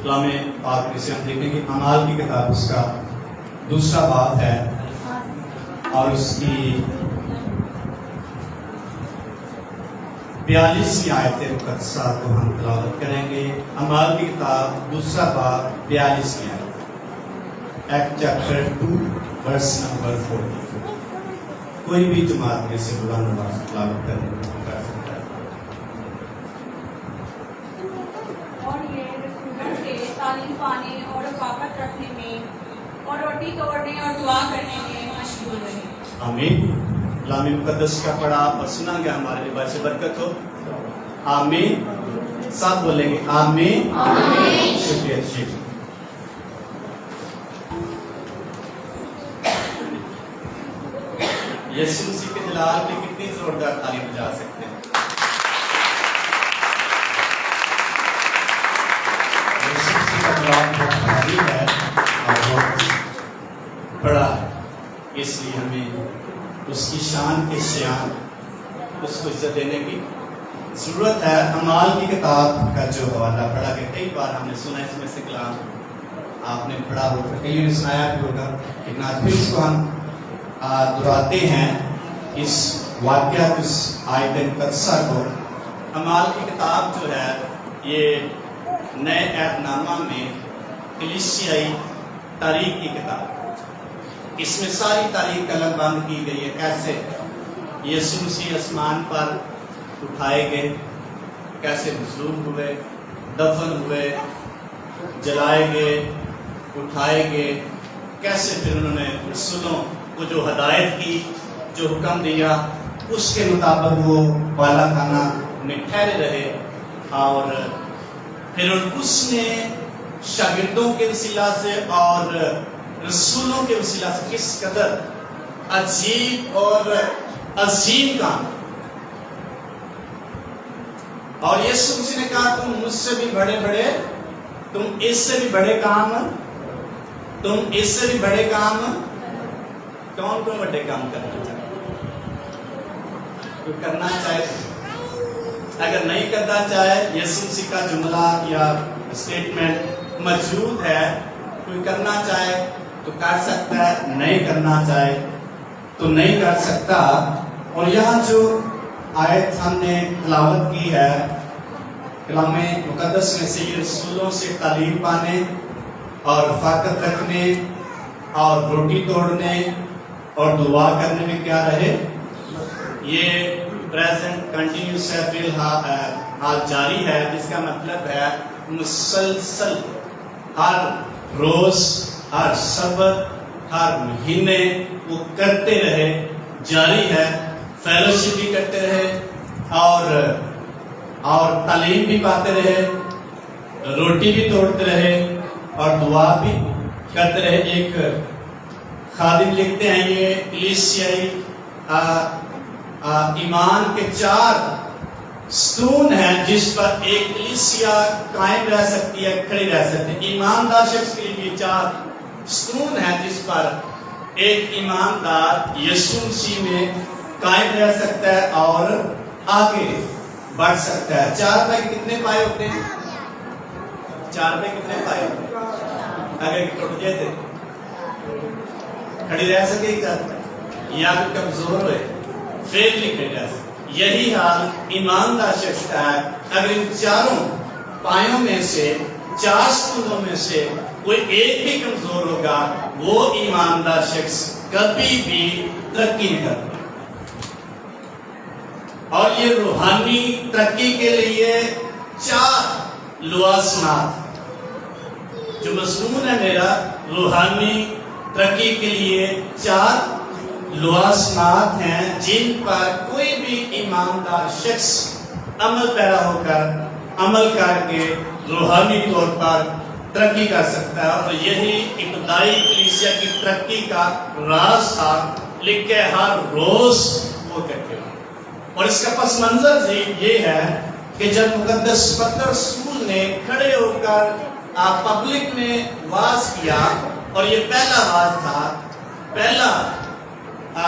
کلام پاک میں سے ہم دیکھیں گے اعمال کی کتاب اس کا 2 باب ہے اور اس کی 42 آیت مقدسہ کو ہم تلاوت کریں گے۔ اعمال کی کتاب 2 باب 42 آیت، ایکٹ چیپٹر 2 ورس نمبر 40۔ کوئی بھی جماعت میں سے بلند آواز تلاوت کر سکتا ہے۔ اور یہ رسولوں سے تعلیم پانے اور رفاقت رکھنے میں اور روٹی توڑنے اور دعا کرنے میں مشغول رہے۔ آمین۔ کلام مقدس کا پڑھا اور سنا گیا، ہمارے لیے باعث برکت ہو۔ آمین۔ ساتھ بولیں گے آمین۔ آمین۔ شکریہ شیخ۔ یسوع مسیح کے جلال میں کتنی زوردار تالی بجا سکتے ہیں۔ یسوع مسیح کا جلال بہت بھاری ہے اور بہت بڑا ہے، اس لیے ہمیں اس کی شان کے شیان اس کو عزت دینے کی ضرورت ہے۔ اعمال کی کتاب کا جو حوالہ پڑھا کہ کئی بار ہم نے سنا، اس میں سے کلام آپ نے پڑھا ہوگا، کئی نے سنایا بھی ہوگا، لیکن آج پھر اس کو ہم دہراتے ہیں، اس واقعہ اس آیت مقدسہ کو۔ اعمال کی کتاب جو ہے یہ نئے عہد نامہ میں کلیسیائی تاریخ کی کتاب، اس میں ساری تاریخ قلم بند کی گئی ہے، کیسے یسوع مسیح آسمان پر اٹھائے گئے، کیسے مصلوب ہوئے، دفن ہوئے، جلائے گئے، اٹھائے گئے، کیسے پھر انہوں نے رسولوں کو جو ہدایت کی، جو حکم دیا، اس کے مطابق وہ بالا خانہ میں ٹھہرے رہے، اور پھر اس نے شاگردوں کے وسیلہ سے اور رسولوں کے وسیلہ سے کس قدر عجیب اور عظیم کام، اور یسوع مسیح نے کہا تم مجھ سے بھی بڑے بڑے، تم اس سے بھی بڑے کام، تم اس سے بھی بڑے کام، کون کون بڑے کام کرنا چاہے؟ کوئی کرنا چاہے؟ اگر نہیں کرنا چاہے، یسوع مسیح کا جملہ یا اسٹیٹمنٹ موجود ہے، کوئی کرنا چاہے تو کر سکتا ہے، نہیں کرنا چاہے تو نہیں کر سکتا۔ اور یہاں جو آیت ہم نے تلاوت کی ہے کلام مقدس میں سے، یہ رسولوں سے تعلیم پانے اور رفاقت رکھنے اور روٹی توڑنے اور دعا کرنے میں کیا رہے، یہ پریزنٹ کنٹینیوس ہے، فی الحال جاری ہے، جس کا مطلب ہے مسلسل، ہر روز، ہر سبت، ہر مہینے وہ کرتے رہے، جاری ہے، فیلوشپ بھی کرتے رہے اور تعلیم بھی پاتے رہے، روٹی بھی توڑتے رہے اور دعا بھی کرتے رہے۔ ایک خادم لکھتے ہیں یہ کلیسیائی ایمان کے 4 ستون ہیں جس پر ایک کلیسیا قائم رہ سکتی ہے، کھڑی رہ سکتی ہے۔ ایماندار شخص کے لیے 4 ستون ہیں جس پر ایک ایماندار یسوع مسیح میں قائم رہ سکتا ہے اور آگے بڑھ سکتا ہے۔ 4 پہ کتنے پائے ہوتے ہیں؟ 4 پہ کتنے پائے ہوتے ہیں؟ اگر ٹوٹ جائے تھے کھڑی رہ سکے یا پھر کمزور ہوئے پھر نہیں کھڑی رہ سکے۔ یہی حال ایماندار شخص کا ہے۔ اگر ان 4 پایوں میں سے، 4 ستونوں میں سے کوئی ایک بھی کمزور ہوگا، وہ ایماندار شخص کبھی بھی ترقی نہیں کرتا۔ اور یہ روحانی ترقی کے لیے 4 لوازمات جو مضمون ہے میرا، روحانی ترقی کے لیے 4 لوازمات ہیں جن پر کوئی بھی ایماندار شخص عمل پیرا ہو کر، عمل کر کے روحانی طور پر ترقی کر سکتا ہے۔ اور یہی ابتدائی کلیسیا کی ترقی کا راز تھا، لکھے ہر روز وہ کرتے ہیں۔ اور اس کا پس منظر یہ ہے کہ جب مقدس پتر رسول نے کھڑے ہو کر پبلک میں واز کیا، اور یہ پہلا واز تھا، پہلا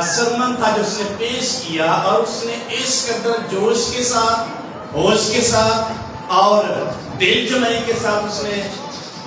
سرمن تھا جو اس نے پیش کیا، اور اس نے اس قدر جوش کے ساتھ، ہوش کے ساتھ اور دل جمعی کے ساتھ اس نے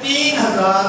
3000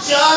4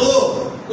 2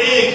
1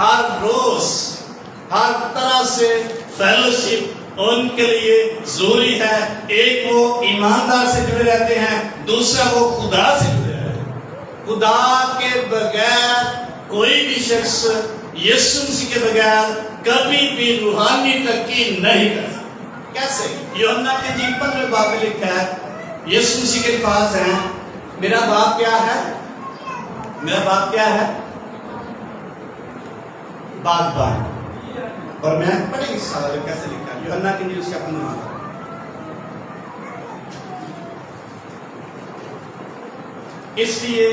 ہر روز ہر طرح سے فیلوشپ ان کے لیے ضروری ہے. ایک وہ ایماندار سے جڑے رہتے ہیں, دوسرا وہ خدا سے جڑے رہتے ہیں. خدا کے بغیر کوئی بھی شخص یسوع مسیح کے بغیر کبھی بھی روحانی ترقی نہیں کر سکتا. کیسے؟ یوحنا کے انجیل 15 باب میں لکھا ہے, یسوع مسیح کے پاس ہیں, میرا باپ کیا ہے؟ میرا باپ کیا ہے؟ باغبان. اور میں پڑھیں اس سوال کیسے لکھا ہے یوحنا کے انجیل اس کا 15. اس لیے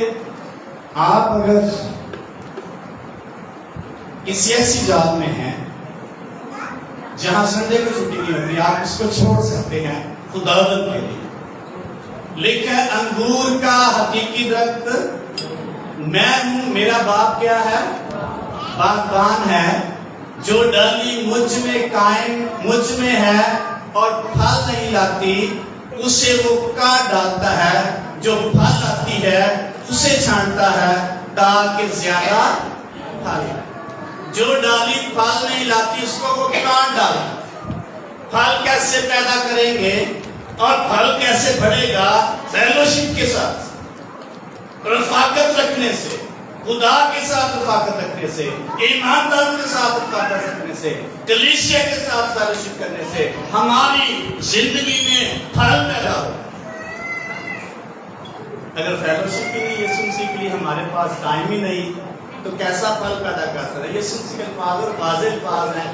آپ اگر کسی ایسی جات میں ہیں جہاں سنڈے کو چھٹی نہیں ہوتی, آپ اس کو چھوڑ سکتے ہیں خداوند کے لیے. لکھا ہے انگور کا حقیقی درخت میں ہوں, میرا باپ کیا ہے؟ باغبان ہے. جو ڈالی مجھ میں قائم مجھ میں ہے اور پھل نہیں لاتی اسے وہ کاٹ ڈالتا ہے, جو پھل لاتی ہے اسے چھانٹتا ہے تاکہ زیادہ پھل. جو ڈالی پھل نہیں لاتی اس کو وہ کاٹ ڈالتا. پھل کیسے پیدا کریں گے اور پھل کیسے بڑھے گا؟ فیلوشپ کے ساتھ, رفاقت رکھنے سے, خدا کے ساتھ رفاقت رکھنے سے, ایمانداروں کے ساتھ رفاقت رکھنے سے, کلیسیا کے ساتھ فیلوشپ کرنے سے ہماری زندگی میں پھل پیدا ہو. اگر فیلوشپ کے لیے یسوع مسیح کے لیے ہمارے پاس ٹائم ہی نہیں تو کیسا پھل پیدا کر سکتا ہے؟ یسوع مسیح کے الفاظ اور واضح الفاظ ہیں,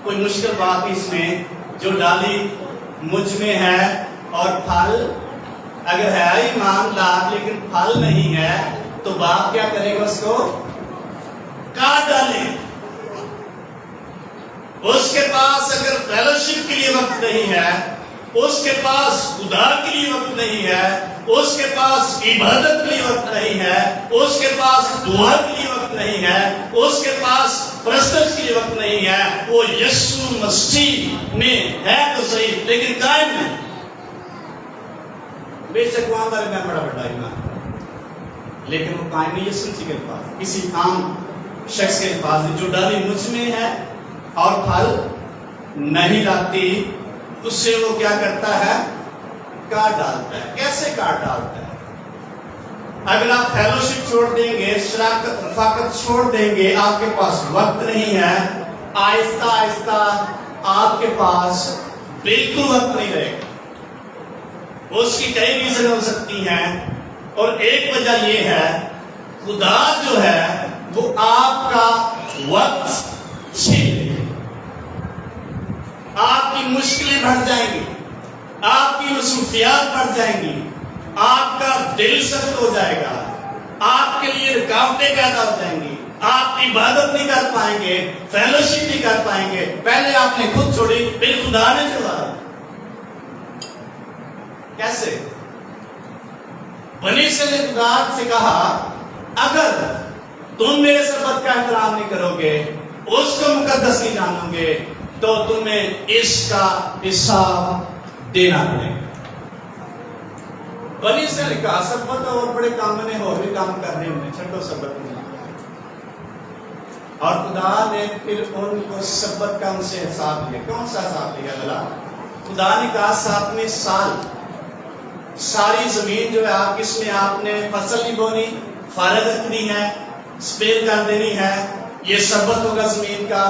کوئی مشکل بات نہیں اس میں. جو ڈالی مجھ میں ہے اور پھل اگر ہے ایماندار لیکن پھل نہیں ہے تو باپ کیا کرے گا؟ اس کو کاٹ ڈالے. اس کے پاس اگر فیلوشپ کے لیے وقت نہیں ہے, اس کے پاس خدا کے لیے وقت نہیں ہے, اس کے پاس عبادت کے لیے وقت نہیں ہے, اس کے پاس دعا کے لیے وقت نہیں ہے, اس کے پاس پرستش کے لیے وقت نہیں ہے, وہ یسوع مسیح میں ہے تو صحیح لیکن قائم نہیں. بے شک وہاں پر میں بڑا بڑا ایمان لیکن وہ قائم نہیں یسوع مسیح کے پاس. کسی عام شخص کے پاس جو ڈالی مجھ میں ہے اور پھل نہیں لاتی اس سے وہ کیا کرتا ہے؟ کاٹ ڈالتا ہے. کیسے کاٹ ڈالتا ہے؟ اگر آپ فیلوشپ چھوڑ دیں گے, شراکت رفاقت چھوڑ دیں گے, آپ کے پاس وقت نہیں ہے, آہستہ آہستہ آپ کے پاس بالکل وقت نہیں رہے گا. اس کی کئی ریزن ہو سکتی ہیں اور ایک وجہ یہ ہے خدا جو ہے وہ آپ کا وقت چھین لے گا. آپ کی مشکلیں بڑھ جائیں گی, آپ کی مصروفیات بڑھ جائیں گی, آپ کا دل سخت ہو جائے گا, آپ کے لیے رکاوٹیں پیدا ہو جائیں گی, آپ عبادت نہیں کر پائیں گے, فیلوشپ نہیں کر پائیں گے. پہلے آپ نے خود چھوڑی پھر خدا نے چھوڑا. کیسے؟ بنی اسرائیل نے خدا سے کہا اگر تم میرے سبت کا احترام نہیں کرو گے, اس کو مقدس نہیں جانو گے تو تمہیں اس کا حساب دینا پڑے گا. بنی اسرائیل کا سبت اور بڑے کام نے اور بھی کام کرنے ہوئے, چھٹو سبت نہیں. اور خدا نے پھر ان کو سبت کا ان سے حساب لیا. کون سا حساب لیا بلا؟ خدا نے کہا 7ویں سال ساری زمین جو ہے آپ اس میں آپ نے فصل نہیں بونی, فارغ رکھنی ہے, سپیل کر دینی ہے, یہ سبت ہوگا زمین کا,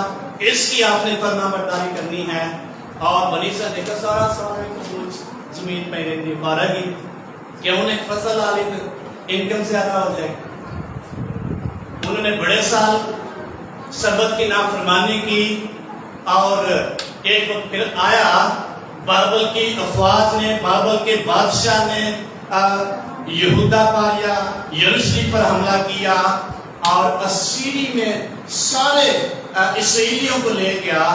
اس کی آپ نے فرما برداری کرنی ہے. اور بنی اسرائیل دیکھا سارا کچھ زمین پہ رہتی فارغ ہی, کہ انہیں فصل آ لی تو انکم زیادہ ہو جائے. انہوں نے بڑے سال سبت کی نافرمانی کی اور ایک وقت پھر آیا بابل کی افواج نے, بابل کے بادشاہ نے یہودا پر یا یروشلم پر حملہ کیا اور اسیری میں سارے اسرائیلیوں کو لے گیا.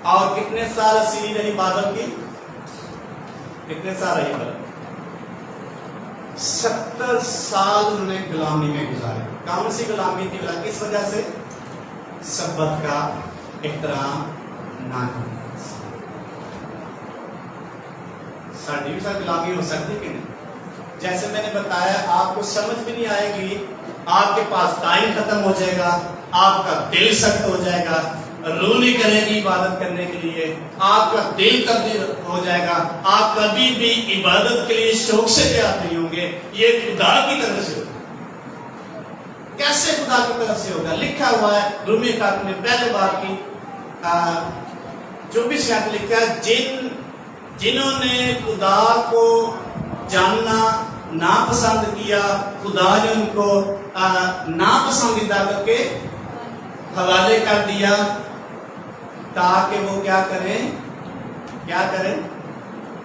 اور کتنے سال اسیری رہی بابل کی؟ کتنے سال رہی بابل؟ 70 سال انہوں نے غلامی میں گزارے. کون سی غلامی تھی؟ کس وجہ سے؟ سبت کا احترام نہ کرنا. ساڑھی بھی ساتھ غلامی ہو سکتی کہ نہیں؟ جیسے میں نے بتایا آپ کو سمجھ بھی نہیں آئے گی, آپ کے پاس ٹائم ختم ہو جائے گا, آپ کا دل سخت ہو جائے گا، روح نہیں کرے گی عبادت کرنے کے لیے، آپ کا دل تبدیل ہو جائے گا، آپ کبھی بھی عبادت کے لیے شوق سے تیار نہیں ہوں گے۔ یہ خدا کی طرف سے ہوگا۔ کیسے خدا کی طرف سے ہوگا؟ لکھا ہوا ہے رومی خط میں پہلے بار کی 24 میں لکھا ہے، جنہوں نے خدا کو جاننا ناپسند کیا، خدا نے ان کو ناپسندیدہ کر کے حوالے کر دیا تاکہ وہ کیا کریں؟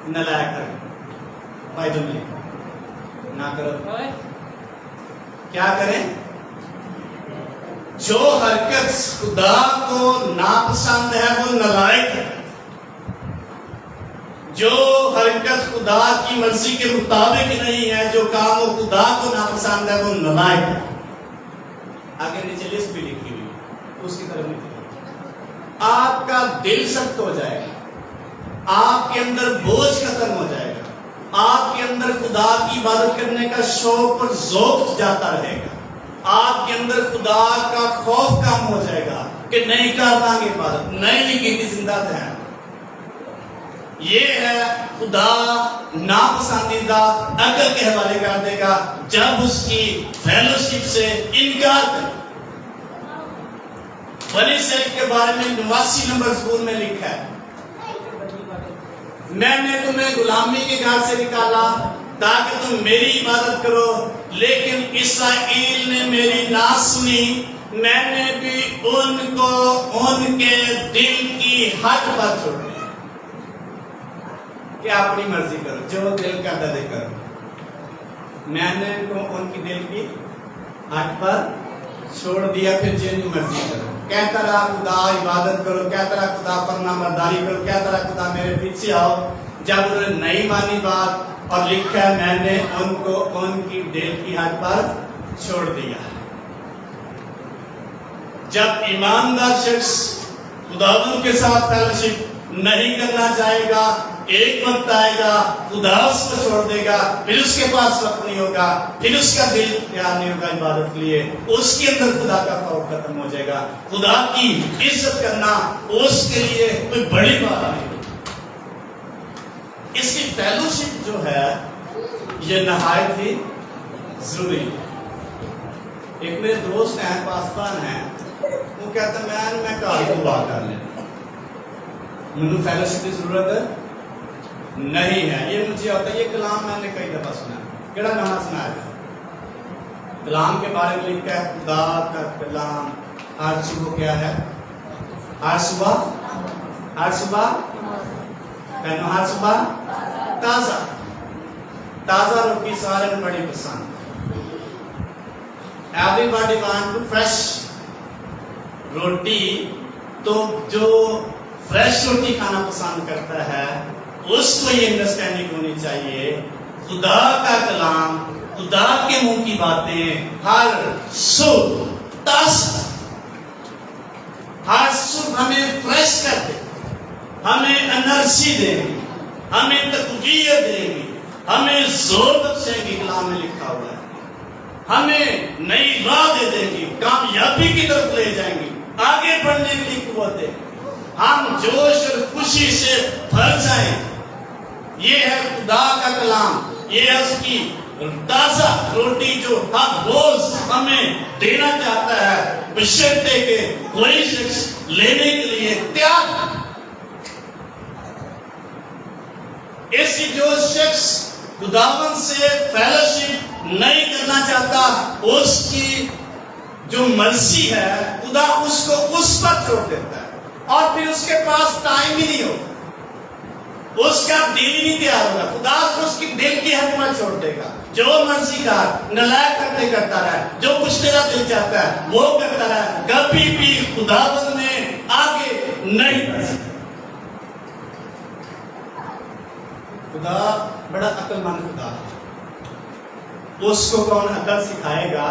نالائق کریں۔ بائبل میں نہ کرو، کیا کریں؟ جو حرکت خدا کو ناپسند ہے وہ نالائق ہے، جو حرکت خدا کی مرضی کے مطابق نہیں ہے، جو کام وہ خدا کو ناپسند ہے وہ نالائق ہے۔ آگے نیچے لسٹ بھی لکھی ہوئی، اس کی طرف نہیں۔ آپ کا دل سخت ہو جائے گا، آپ کے اندر بوجھ ختم ہو جائے گا، آپ کے اندر خدا کی عبادت کرنے کا شوق اور ذوق جاتا رہے گا، آپ کے اندر خدا کا خوف کم ہو جائے گا کہ نہیں کر پائیں گے عبادت، نہیں کی زندہ ہے۔ یہ ہے خدا ناپسندیدہ عقل کے حوالے کر دے گا جب اس کی فیلوشپ سے انکار کرے۔ بنی اسرائیل کے بارے میں 89 نمبر سورہ میں لکھا ہے، میں نے تمہیں غلامی کے گھر سے نکالا تاکہ تم میری عبادت کرو، لیکن اسرائیل نے میری نہ سنی، میں نے بھی ان کو ان کے دل کی حد پر چھوڑ دیا۔ کہ اپنی مرضی کرو، جو دل کا دے کرو۔ میں نے ان کو ان کی دل کی حد پر چھوڑ دیا، پھر جن مرضی کرو۔ کہتا رہا خدا عبادت کرو، کہتا رہا خدا فرما برداری کرو، کہتا رہا خدا میرے پیچھے آؤ۔ جب انہوں نے نہیں مانی بات، اور لکھا ہے میں نے ان کو ان کی دل کی حد پر چھوڑ دیا۔ جب ایماندار شخص خداوند کے ساتھ فیلوشپ نہیں کرنا چاہے گا، ایک وقت آئے گا خدا اس کو چھوڑ دے گا، پھر اس کے پاس وقت نہیں ہوگا، پھر اس کا دل تیار نہیں ہوگا عبادت کے لیے، اس کے اندر خدا کا خوف ختم ہو جائے گا۔ خدا کی عزت کرنا اس کے لیے کوئی بڑی بات نہیں۔ اس کی فیلوشپ جو ہے یہ نہایت ہی ضروری ہے۔ ایک میرے دوست ہیں پاسبان ہیں، وہ کہتا ہے میں کہا دعا کر لیں، مجھے فیلوشپ کی ضرورت نہیں ہے۔ یہ مجھے ہوتا ہے، یہ کلام میں نے کئی دفعہ سنا، کیڑا گانا سنا ہے کلام کے بارے میں لکھا ہے خدا کا کلام ہر صبح کیا ہے؟ ہر صبح کہنا ہر صبح تازہ روٹی سارے میں بڑی پسند۔ Everybody want to fresh روٹی، تو جو فریش روٹی کھانا پسند کرتا ہے اس کو یہ انڈرسٹینڈنگ ہونی چاہیے خدا کا کلام، خدا کے منہ کی باتیں ہر صبح تازہ، ہر صبح ہمیں فریش کر دے، ہمیں انرجی دے گی، ہمیں تقویت دے گی، ہمیں زور بخشے گی۔ کلام میں لکھا ہوا ہے ہمیں نئی راہ دے دے گی، کامیابی کی طرف لے جائیں گی، آگے بڑھنے کے لیے قوت دے، ہم جوش اور خوشی سے بھر جائیں۔ یہ ہے خدا کا کلام، یہ ہے اس کی تازہ روٹی جو ہر روز ہمیں دینا چاہتا ہے، بشرطے کہ کوئی شخص لینے کے لیے تیار ہے۔ ایسی جو شخص خداوند سے فیلوشپ نہیں کرنا چاہتا، اس کی جو مرضی ہے خدا اس کو اس پر چھوڑ دیتا ہے، اور پھر اس کے پاس ٹائم ہی نہیں ہوگا، اس کا دل ہی نہیں تیار ہوگا، خدا اس کی دل کی حد میں چھوڑ دے گا۔ جو مرضی کا نالائق کرتے کرتا رہے، جو کچھ تیرا دل چاہتا ہے وہ کرتا رہے، کبھی بھی خداوند میں آگے نہیں بڑھ سکتا۔ خدا بڑا عقل مند خدا ہے، اس کو کون عقل سکھائے گا؟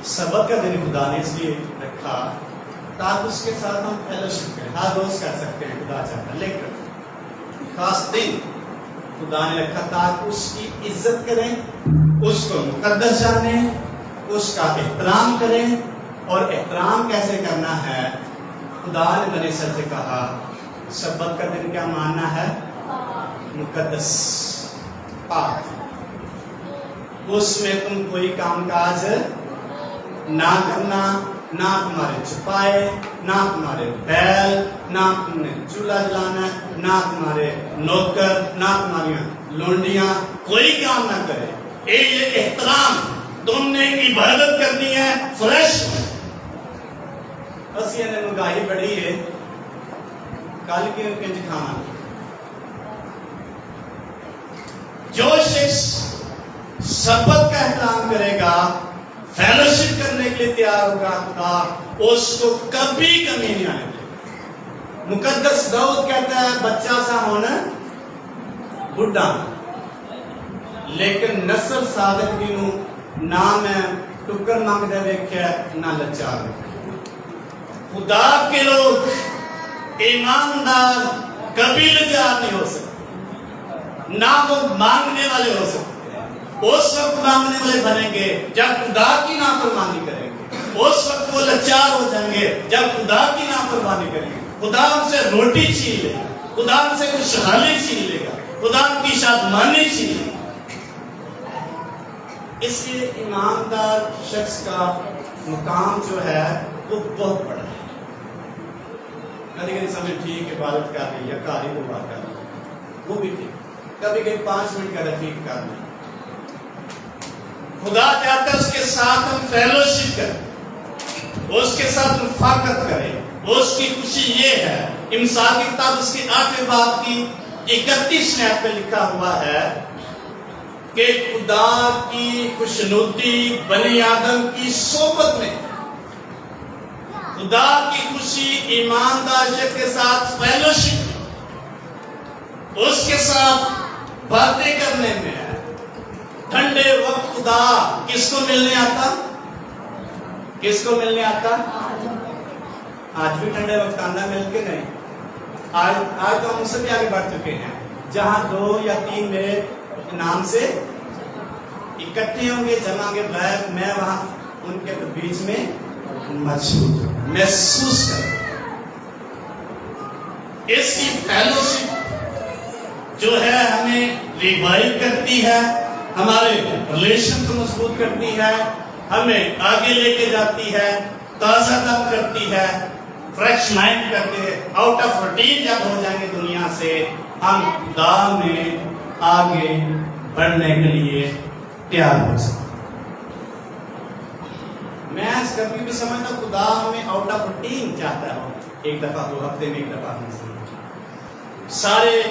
سبت کا دن خدا نے اس لیے رکھا تاکہ اس کے ساتھ ہم فیلوشپ کریں، ہر روز کر سکتے ہیں خدا چاہتا ہے، لیکن خاص دن خدا نے رکھا تاکہ اس کی عزت کریں، اس کو مقدس جانیں، اس کا احترام کریں، اور احترام کیسے کرنا ہے. خدا نے بنی اسرائیل سے کہا سبت کا دن کیا ماننا ہے؟ مقدس، پاک. اس میں تم کوئی کام کاج نہ کرنا، نہ تمہارے چھپائے، نہ تمہارے بیل، نہ تم نے چولہا جلانا، نہ تمہارے نوکر، نہ تمہاری لونڈیاں، کوئی کام نہ کرے. یہ احترام. تم نے عبادت کرنی ہے فریش. بس یہ مہنگائی بڑی ہے، کل کی ان کے کھانا. جو شخص سبت کا احترام کرے گا، فیلوشپ کرنے کے لیے تیار ہوگا، خدا اس کو کبھی کمی نہیں آنے دے. مقدس داؤد کہتا ہے بچہ سا ہونا بڈھا، لیکن نسل صادق دینوں نہ میں ٹکر مانگتے دیکھے نہ لچار. خدا کے لوگ ایماندار کبھی لچار نہیں ہو سکتے، نہ وہ مانگنے والے ہو سکتے. اس وقت مانگنے والے بنیں گے جب خدا کی نافرمانی کریں گے. اس وقت وہ لچار ہو جائیں گے جب خدا کی نافرمانی کریں گے. خدا ان سے روٹی چھین لے گا، خدا ان سے خوشحالی چھین لے گا، خدا ان کی شادمانی چھین لے گا. اس لیے ایماندار شخص کا مقام جو ہے وہ بہت بڑا ہے. کبھی کبھی سمجھ ٹھیک عبادت کر رہی ہے، کاری کو بات کر رہی ہے، وہ بھی ٹھیک. کبھی کبھی 5 منٹ کا رفیق کر رہی. خدا چاہتا ہے اس کے ساتھ ہم فیلوشپ کریں، اس کے ساتھ رفاقت کریں. اس کی خوشی یہ ہے، امثال کی کتاب اس کے 8ویں باب کی 31 آیت پہ لکھا ہوا ہے کہ خدا کی خوشنودی بنی آدم کی صحبت میں. خدا کی خوشی ایماندار شخص کے ساتھ فیلوشپ، اس کے ساتھ باتیں کرنے میں ہے. ٹھنڈے وقت خدا کس کو ملنے آتا؟ کس کو ملنے آتا؟ آج بھی ٹھنڈے وقت آنا مل کے نہیں. آج تو ہم سے بھی آگے بڑھ چکے ہیں. جہاں 2 یا 3 میرے نام سے اکٹھے ہوں گے، جمع گے، میں وہاں ان کے بیچ میں محسوس کروں. اس کی فیلوشپ جو ہے ہمیں ریوائیو کرتی ہے، ہمارے ریلیشن کو مضبوط کرتی ہے، ہمیں آگے لے کے جاتی ہے، تازہ دم کرتی ہے، فریش مائنڈ کرتے ہیں. آؤٹ آف روٹین جب ہو جائیں گے دنیا سے، ہم خدا میں آگے بڑھنے کے لیے تیار ہو سکتے. میں کبھی بھی سمجھتا خدا ہمیں آؤٹ آف روٹین چاہتا ہے. 1 دفعہ 2 ہفتے میں 1 دفعہ سارے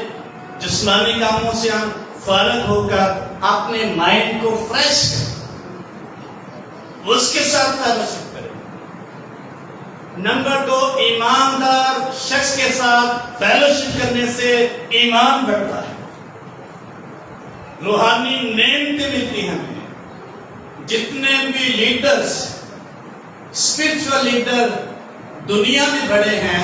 جسمانی کاموں سے ہم فارغ ہو کر اپنے مائنڈ کو فریش کریں، اس کے ساتھ فیلوشپ کریں. نمبر 2، ایماندار شخص کے ساتھ فیلوشپ کرنے سے ایمان بڑھتا ہے، روحانی نعمتیں ملتی ہیں ہمیں. جتنے بھی لیڈرز، اسپرچل لیڈر دنیا میں بڑے ہیں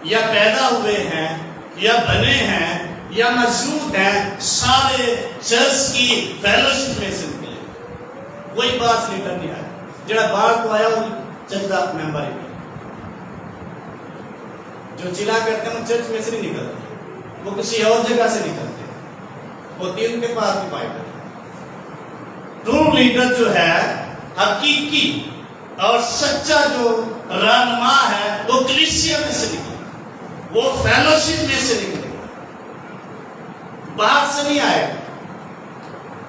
یا پیدا ہوئے ہیں یا بنے ہیں یا موجود ہیں، سارے چرچ کی فیلوشپ میں سے نکلے. کوئی باس لیڈر نہیں آیا جڑا باہر کو آیا وہ چرچ کا ممبر ہے. جو چلا کرتے ہیں وہ چرچ میں سے نہیں نکلتے، وہ کسی اور جگہ سے نکلتے ہیں، ہوتی ان کے پاس بھی پائے کرتے. ٹرو لیڈر جو ہے، حقیقی اور سچا جو رہنما ہے، وہ کلیسیا میں سے نکلے، وہ فیلوشپ میں سے نکلے، باہر سے نہیں آئے.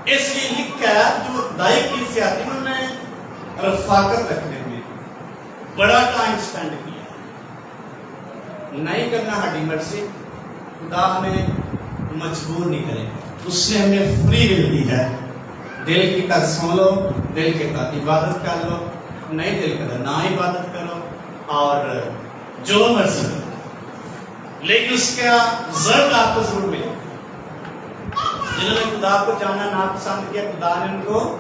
اس لیے لکھا ہے جو دائی کلیسیا تھی انہوں نے رفاقت رکھنے میں بڑا ٹائم سپینڈ کیا. نہیں کرنا ہماری مرضی، خدا ہمیں مجبور نہیں کرے، اس نے ہمیں فری ول دی ہے. دل کی کا سن لو، دل کے کا عبادت کر لو، نہیں دل کا نہ عبادت کرو، اور جو مرضی کرو، لیکن اس کا رزلٹ آپ کو ضرور ملے. جنہوں نے خدا کو جانا ناپسند کیا، خدا نے ان کو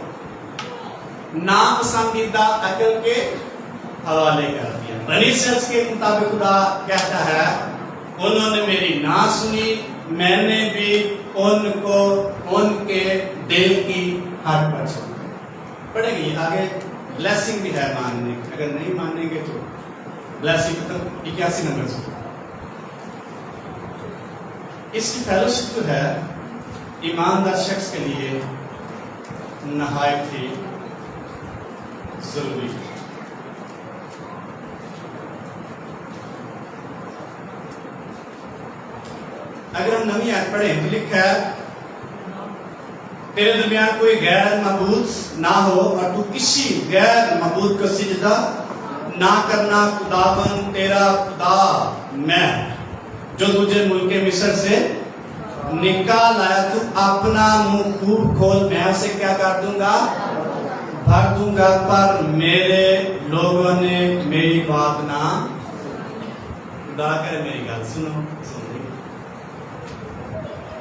ناپسندیدہ عقل کے حوالے کر دیا. بنی اسرائیل کے مطابق خدا کہتا ہے انہوں نے میری نہ سنی، میں نے بھی ان کو ان کے دل کی ہٹ پر چھوڑا. پڑھیں گے آگے، بلیسنگ بھی ہے ماننے اگر نہیں مانیں گے تو بلیسنگ 81 نمبر سے اس کی فیلوشپ جو ہے ایماندار شخص کے لیے نہایت ہی ضروری ہے. اگر ہم نمی آیت پڑھیں تو لکھا ہے تیرے درمیان کوئی غیر معبود نہ ہو اور تو کسی غیر معبود کو سجدہ نہ کرنا. خداوند تیرا خدا میں جو تجھے ملک مصر سے نکال آیا, تو اپنا منہ خوب کھول, میں اسے کیا کر دوں گا, بھر دوں گا. پر میرے لوگوں نے میری بات نہ, خدا کرے میری گل سنو.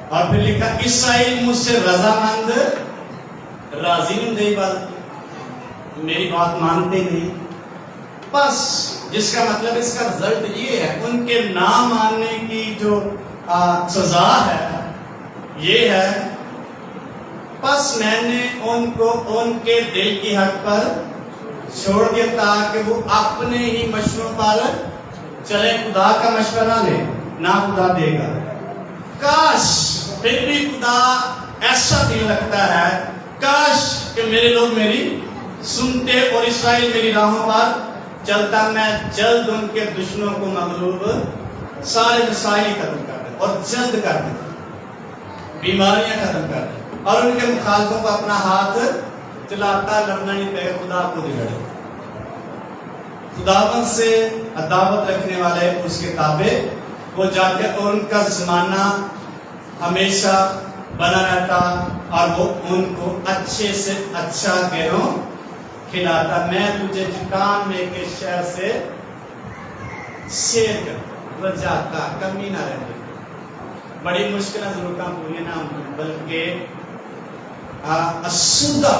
اور پھر لکھا اسرائیل مجھ سے رضامند راضی نہیں دے بات, میری بات مانتے نہیں. بس جس کا مطلب اس کا رزلٹ یہ ہے ان کے نہ ماننے کی جو سزا ہے یہ ہے. بس میں نے ان کو ان کے دل کی حق پر چھوڑ دیا تاکہ وہ اپنے ہی مشوروں پر چلے, خدا کا مشورہ لے نہ خدا دے گا. کاش پھر بھی خدا ایسا دل رکھتا ہے, کاش کہ میرے لوگ میری سنتے اور اسرائیل میری راہوں پر چلتا, میں جلد ان کے دشمنوں کو مغلوب, سارے مسائل ختم کر دیں اور جلد کر دیں, بیماریاں ختم کر دیں اور ان کے مخالفوں کو اپنا ہاتھ چلاتا لڑنا نہیں پڑے. خدا کو دلڑے, خداوند سے عداوت رکھنے والے اس کے تابع وہ جاتے اور ان کا زمانہ ہمیشہ بنا رہتا اور وہ ان کو اچھے سے اچھا گہروں کھلاتا. میں تجھے جکان میں کے شہر سے شیر کر جاتا, کمی نہ رہتی. بڑی مشکلیں ضرورتیں پوری نہ بلکہ اسودہ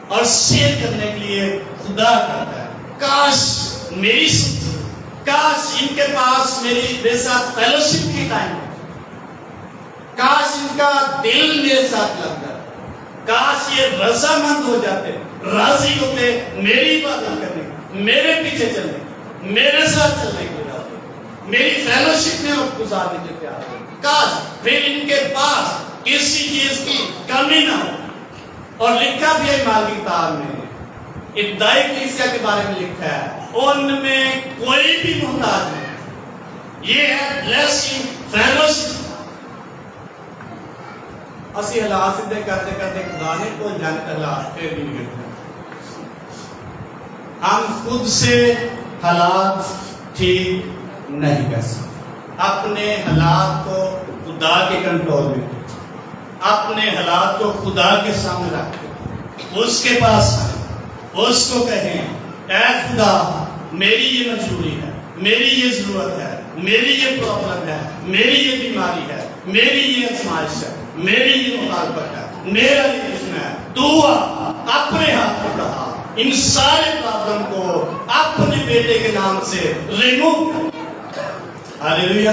اور شیر کرنے کے لیے خدا کرتا ہے. کاش میری کاش ان کے پاس میری بے ساتھ فیلوشپ کی ٹائم ہو, کاش ان کا دل میرے ساتھ لگتا, کاش یہ رضامند ہو جاتے, راضی ہوتے میری عبادت کرنے کی, میرے پیچھے چلنے کی, میرے ساتھ چلنے کی, میری فیلوشپ میں وقت گزارنے کے تیار ہو. کاش پھر ان کے پاس کسی چیز کی کمی نہ ہو. اور لکھا بھی ہے مال کی کتاب میں, ابتدائی کلیسیا کے بارے میں لکھا ہے ان میں کوئی بھی محتاج نہیں. یہ ہے بلیسنگ فیلوشپ. اسی حالات سے کرتے کرتے خدا نے کو جان حالات پھر بھی نہیں کرتے. ہم خود سے حالات ٹھیک نہیں کر سکتے. اپنے حالات کو خدا کے کنٹرول میں, اپنے حالات کو خدا کے سامنے رکھیں, اس کے پاس اس کو کہیں اے خدا میری یہ مجبوری ہے, میری یہ ضرورت ہے, میری یہ پرابلم ہے, میری یہ بیماری ہے, میری یہ آزمائش ہے, میری یہ مخالفت ہے, میرا یہ دشمن ہے, تو اپنے ہاتھ میں رہا ان سارے پرابلم کو اپنے بیٹے کے نام سے ریموو کر. ہاللیلویا.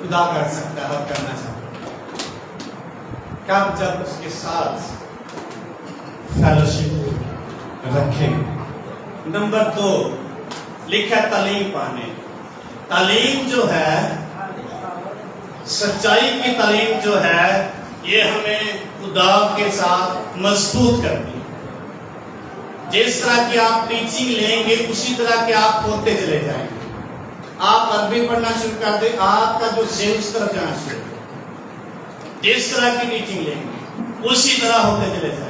خدا کر سکتا ہے اور کرنا چاہتا ہے. کب جب اس کے ساتھ فیلوشپ رکھیں. نمبر 2 لکھا تعلیم پانے. تعلیم جو ہے, سچائی کی تعلیم جو ہے, یہ ہمیں خدا کے ساتھ مضبوط کرتی ہے. جس طرح کی آپ ٹیچنگ لیں گے اسی طرح کے آپ ہوتے چلے جائیں گے. آپ عربی پڑھنا شروع کر دیں, آپ کا جو ذہن اس طرف جانا شروع ہو. جس طرح کی ٹیچنگ لیں گے اسی طرح ہوتے چلے جائیں.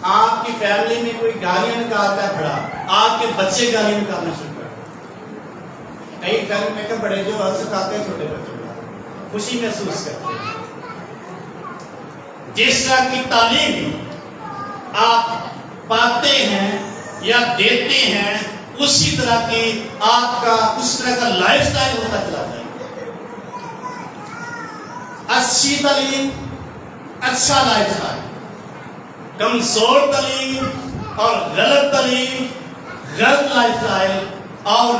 آپ کی فیملی میں کوئی گالیاں نکالتا ہے بڑا, آپ کے بچے گالیاں نکالنا شروع کر دیں. کئی فیملی میں کہ بڑے جو عرض سکھاتے ہیں چھوٹے بچوں کو خوشی محسوس کرتے ہیں. جس طرح کی تعلیم آپ پاتے ہیں یا دیتے ہیں اسی طرح کی آپ کا اس طرح کا لائف سٹائل ہوتا چلا جائے. اچھی تعلیم, اچھا لائف سٹائل, کمزور تعلیم اور غلط تعلیم, غلط لائف سٹائل اور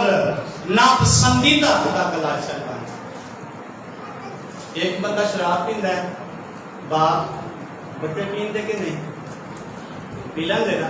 ناپسندیدہ خدا کا لائف سٹائل. ایک بندہ شراب پیندا ہے, باپ بچے پیندے کہ نہیں, پی لیں گے نا.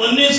19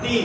3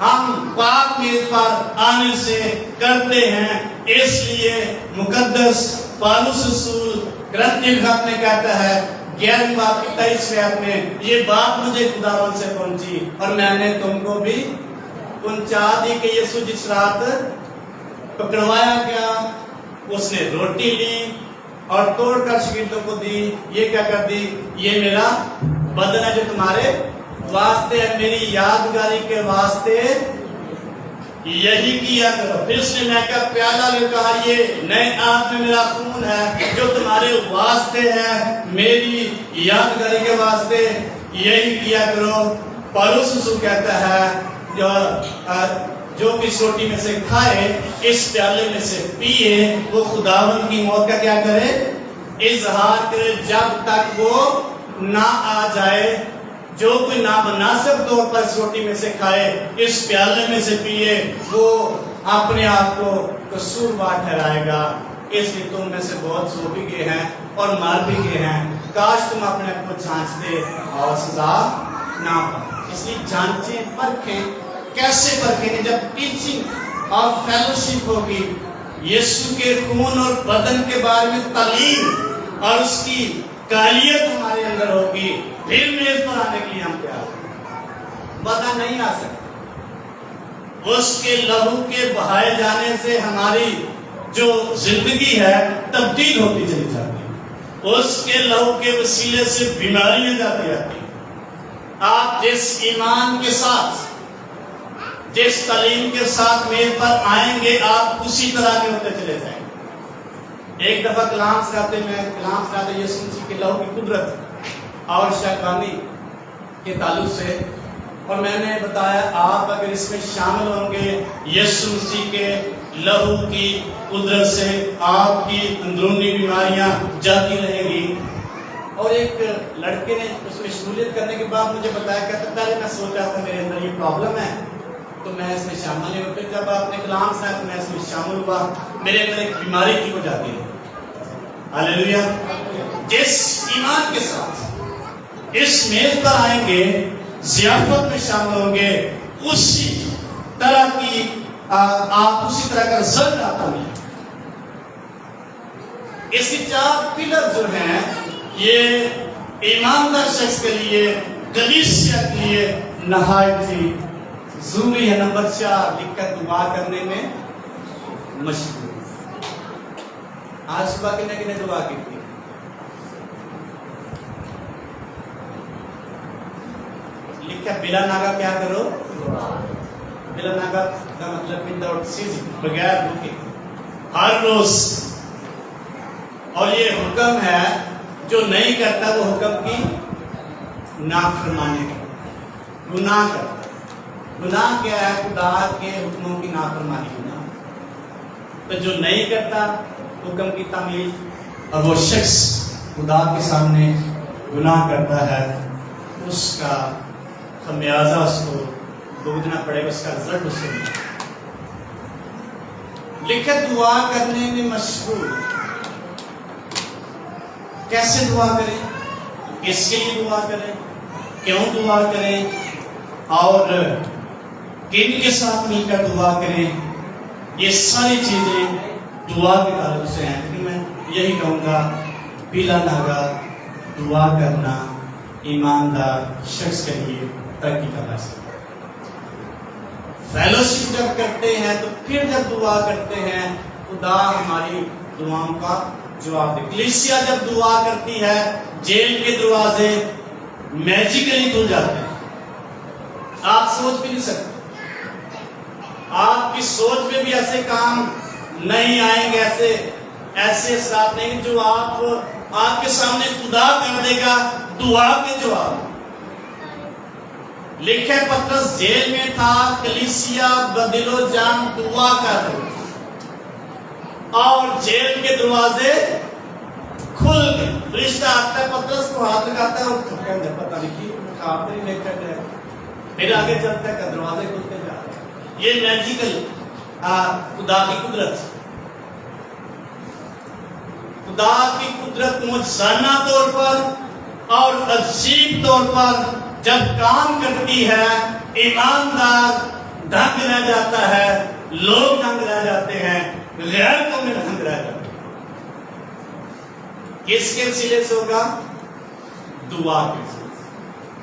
ہم پاک میز پر آنے سے کرتے ہیں. اس لیے مقدس پالوس رسول کرنتھیل خط میں کہتا ہے 11 باب کی 23 آیت میں یہ بات مجھے خداوند سے پہنچی اور میں نے تم کو بھی پہنچا دی کہ یسوع جس رات پکڑوایا گیا اس نے روٹی لی اور توڑ کر شاگردوں کو دی. یہ کیا کر دی؟ یہ میرا بدن ہے جو تمہارے واسطے ہے, میری یادگاری کے واسطے یہی کیا کرو. پھر اس نے میں کا پیالہ لے کہا یہ نئے عہد میں میرا خون ہے جو تمہارے واسطے ہے, میری یادگاری کے واسطے یہی کیا کرو. پالوس رسول کہتا ہے جو اس روٹی میں سے کھائے اس پیالے میں سے پیے وہ خداوند کی موت کا کیا کرے؟ اظہار کرے جب تک وہ نہ آ جائے. جو کوئی نامناسب طور پر اس روٹی میں سے کھائے اس پیالے میں سے پیے وہ اپنے آپ کو قصوروار ٹھہرائے گا. اس لیے تم میں سے بہت سو بھی گئے ہیں اور مر بھی گئے ہیں. کاش تم اپنے آپ کو جانچتے اور سزا نہ پاؤ. اس لیے جانچیں پرکھیں. کیسے پرکھیں؟ جب ٹیچنگ اور فیلوشپ ہوگی, یسوع کے خون اور بدن کے بارے میں تعلیم اور اس کی کالیت ہمارے اندر ہوگی, پھر میز پر آنے کے لیے ہم تیار ہیں. بدن نہیں آ سکتا. اس کے لہو کے بہائے جانے سے ہماری جو زندگی ہے تبدیل ہوتی چلی جاتی ہے. اس کے لہو کے وسیلے سے بیماریاں جاتی آتی ہیں. آپ جس ایمان کے ساتھ جس تعلیم کے ساتھ میز پر آئیں گے آپ اسی طرح کے ہوتے چلے جائیں گے. ایک دفعہ کلام سناتے یسوع مسیح کے لہو کی قدرت اور شیطانی کے تعلق سے, اور میں نے بتایا آپ اگر اس میں شامل ہوں گے یسوع مسیح کے لہو کی قدرت سے آپ کی اندرونی بیماریاں جاتی رہیں گی. اور ایک لڑکے نے اس میں شمولیت کرنے کے بعد مجھے بتایا کہتا پہلے میں سوچا تھا میرے اندر یہ پرابلم ہے تو میں اس میں شامل نہیں ہوتا. جب آپ نے کلام سنا تو میں اس میں شامل ہوا, میرے اندر ایک بیماری ٹھیک ہو جاتی ہے. ہاللیلویا. جس ایمان کے ساتھ اس میز پر آئیں گے ضیافت میں شامل ہوں گے اسی طرح کی آپ اسی طرح کا رزلٹ آتا ہے. اس کی 4 پلر جو ہیں یہ ایماندار شخص کے لیے کلیسیا کے لیے نہایت ہی ضروری ہے. نمبر 4 لکھ کر دعا کرنے میں مشغول. آج صبح کنے دعا کی تھی؟ لکھا بلا ناگا کیا کرو؟ بلا ناگا کا مطلب وداؤٹ سیزنگ, بغیر رکے, ہر روز. اور یہ حکم ہے جو نہیں کرتا وہ حکم کی نافرمانی کرتا, گناہ کرتا. گناہ کیا ہے؟ خدا کے حکموں کی نافرمانی. گناہ تو جو نہیں کرتا حکم کی تعمیل, اور وہ شخص خدا کے سامنے گناہ کرتا ہے اس کا خمیازہ اس کو بھگتنا پڑے گا, اس کا رزلٹ اس کو ملے. لکھت دعا کرنے میں مشغول. کیسے دعا کریں؟ کس کے لیے دعا کریں؟ کیوں دعا کریں؟ اور کن کے ساتھ مل کر دعا کریں؟ یہ ساری چیزیں دعا کے تعلق سے ہیں. لیکن میں یہی کہوں گا بلا ناگا دعا کرنا ایماندار شخص کے لیے ترقی کا راستہ. فیلوشپ جب کرتے ہیں تو پھر جب دعا کرتے ہیں خدا ہماری دعاؤں کا جواب دے. کلیسیا جب دعا کرتی ہے جیل کے دروازے میجیکلی کھل جاتے ہیں. آپ سوچ بھی نہیں سکتے, آپ کی سوچ میں بھی ایسے کام نہیں آئیں گے, ایسے اثرات نہیں جو آپ کے سامنے خدا کر دے گا دعا کے جواب. لکھے پترس جیل میں تھا, کلیسیا بدل و جان دعا کر رہی اور جیل کے دروازے کھل گئے. فرشتہ آتا ہے پترس کو ہاتھ لگاتا ہے اور پتہ نہیں کی خواب نہیں لے کر گیا, پھر آگے چلتا ہے دروازے کھلتے جا رہے ہیں. یہ میجیکل خدا کی قدرت, خدا کی قدرت معجزانہ طور پر اور عجیب طور پر جب کام کرتی ہے ایماندار دنگ رہ جاتا ہے، لوگ دنگ رہ جاتے ہیں، غیر قومیں دنگ رہ جاتے ہیں۔ کس کے وسیلے سے ہوگا؟ دعا کے وسیلے سے۔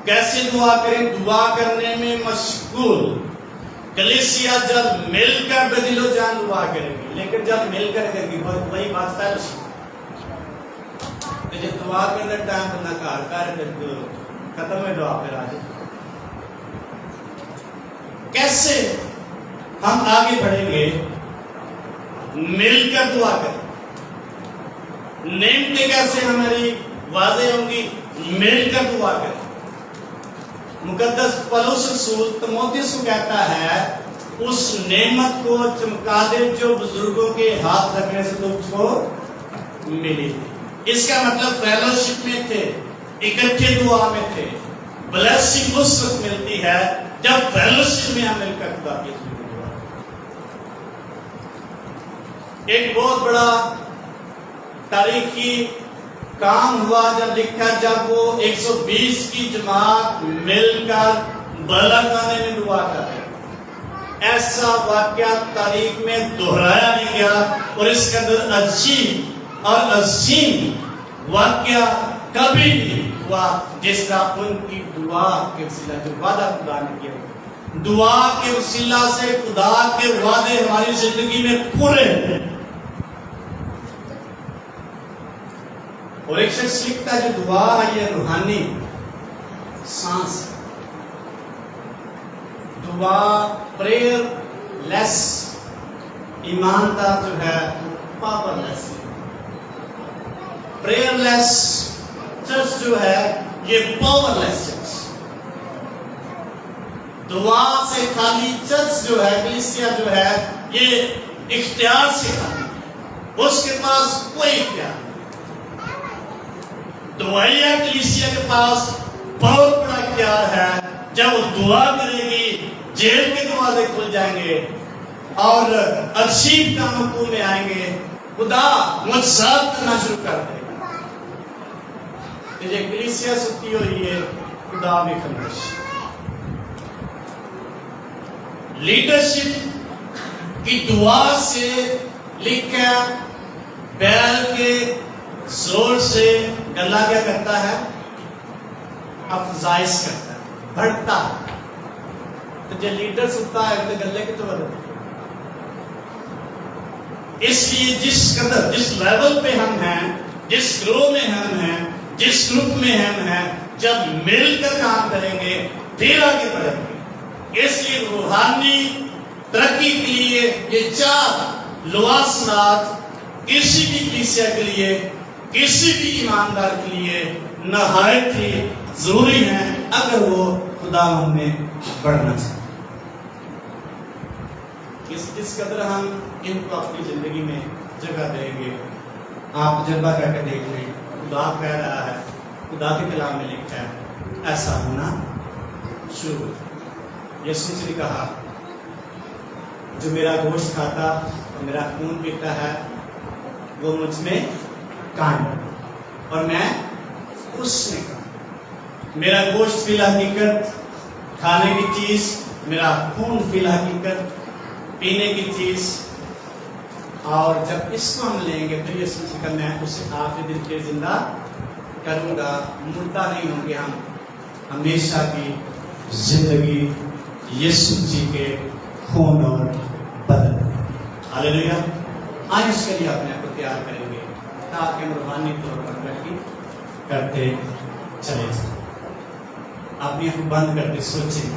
کیسے دعا کریں؟ دعا کرنے میں مشغول۔ کلیسیا جب مل کر بے دل و جان دعا کرے گی، لیکن جب مل کر کرے گی وہی بات پہلے جب دعا کرنے ٹائم بندہ کار کر ختم ہے دعا پھر آ جائے۔ کیسے ہم آگے بڑھیں گے؟ مل کر دعا کریں۔ نعمتیں کیسے ہماری واضح ہوں گی؟ مل کر دعا کریں۔ مقدس پولس رسول تیموتھیوس کو کہتا ہے اس نعمت کو چمکا دے جو بزرگوں کے ہاتھ رکھنے سے تجھ کو ملی۔ اس کا مطلب فیلوشپ میں تھے، اکٹھے دعا میں تھے۔ بلیسنگ اس وقت ملتی ہے جب فیلوشپ میں ہم مل کر دعا کی۔ ایک بہت بڑا تاریخی کام ہوا جب لکھا، جب وہ 120 کی جماعت مل کر بالا خانے میں دعا کر رہے۔ ایسا واقعہ تاریخ میں دہرایا نہیں گیا، اور اس کے اندر عجیب اور عظیم واقعہ کبھی نہیں ہوا جس طرح ان کی دعا کے وسیلہ جو وعدہ خدا نے کیا۔ دعا کے وسیلہ سے خدا کے وعدے ہماری زندگی میں پورے ہوئے۔ اور ایک شخص لکھتا ہے جو دعا ہے یہ روحانی سانس ہے۔ دعا پریئر لیس ایماندار جو ہے پاور لیس۔ پریئر لیس چرچ جو ہے یہ پاور لیس چرچ۔ دعا سے خالی چرچ جو ہے، کلیسیا جو ہے، یہ اختیار سے خالی ہے، اس کے پاس کوئی اختیار نہیں۔ دعائیا کلیسیا کے پاس بہت بڑا اختیار ہے۔ جب وہ دعا کرے گی جیل کے دروازے کھل جائیں گے اور عجیب کاموں میں آئیں گے، خدا معجزات کرنا شروع کر دے گا۔ یہ کلیسیا ستی ہوئی ہے، خدا میں خاموش۔ لیڈرشپ کی دعا سے لکھا بیل کے زور سے گلا کیا کرتا ہے؟ افزائش کرتا ہے، بڑھتا ہے۔ تو جو لیڈر سنتا ہے تو گلے کی تو بدلتی۔ اس لیے جس قدر جس لیول پہ ہم ہیں، جس گروہ میں ہم ہیں، جس گروپ میں ہم ہیں، جب مل کر کام کریں گے پھر آگے بڑھیں گے۔ اس لیے روحانی ترقی کے لیے یہ چار لوازمات کسی بھی کلیسیا کے لیے، کسی بھی ایماندار کے لیے نہایت ہی ضروری ہیں اگر وہ خدا میں بڑھنا چاہتے۔ جس قدر ہم ان کو اپنی زندگی میں جگہ دیں گے، آپ تجربہ کر کے دیکھ لیں، خدا کہہ رہا ہے، خدا کے کلام میں لکھا ہے ایسا ہونا شروع۔ یسوع نے کہا جو میرا گوشت کھاتا اور میرا خون پیتا ہے وہ مجھ میں قائم اور میں اس میں قائم۔ میرا گوشت فی الحقیقت کھانے کی چیز، میرا خون فی الحقیقت پینے کی چیز، اور جب اس کو ہم لیں گے تو یسوع سے میں اسے آخری دن کے زندہ کروں گا، مردہ نہیں ہوں گے ہم، ہمیشہ کی زندگی یسوع جی کے خون اور بدن۔ ہاللیلویا۔ آج اس کے لیے اپنے آپ کو تیار کریں گے تاکہ ہم روحانی طور پر ترقی کرتے چلے جائیں۔ اپنی آنکھ بند کر کے سوچیں